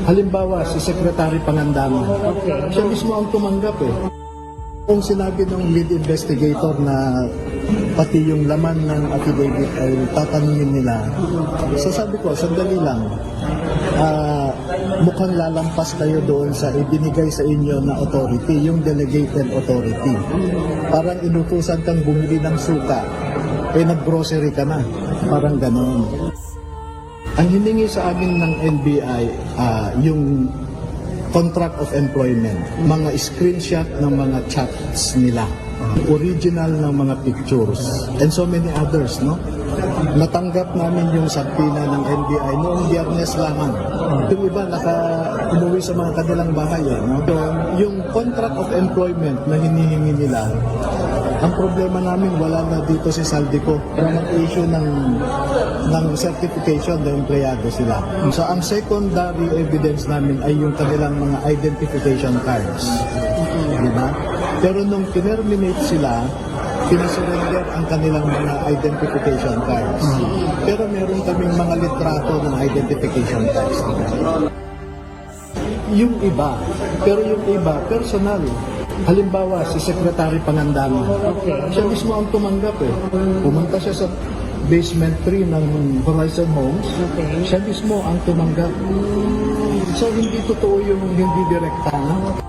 Halimbawa, si Secretary Pangandaman, siya mismo ang tumanggap eh. Kung sinabi ng lead investigator na pati yung laman ng affidavit ay tatanungin nila, sasabi ko, sandali lang, mukhang lalampas kayo doon sa ibinigay sa inyo na authority, yung delegated authority. Parang inutusan kang bumili ng suka, eh nag-grocery ka na, parang ganon. Ang hiningi sa amin ng NBI, yung contract of employment, mga screenshot ng mga chats nila, original ng mga pictures, and so many others, no? Natanggap namin yung subpoena ng NBI noong Biyernes lamang. Yung iba umuwi sa mga kanilang bahay, no? So, yung contract of employment na hinihingi nila, ang problema namin, wala na dito si Saldico para mag-issue ng certification na empleyado sila. So, ang secondary evidence namin ay yung kanilang mga identification cards. Diba? Pero nung terminate sila, pinasurrender ang kanilang mga identification cards. Pero meron kaming mga litrato ng identification cards. Yung iba, pero yung iba, personal. Halimbawa, si Secretary Pangandaman, siya mismo ang tumanggap eh. Pumunta siya sa basement 3 ng Horizon Homes, siya mismo ang tumanggap. So, hindi totoo yung hindi direkta, no?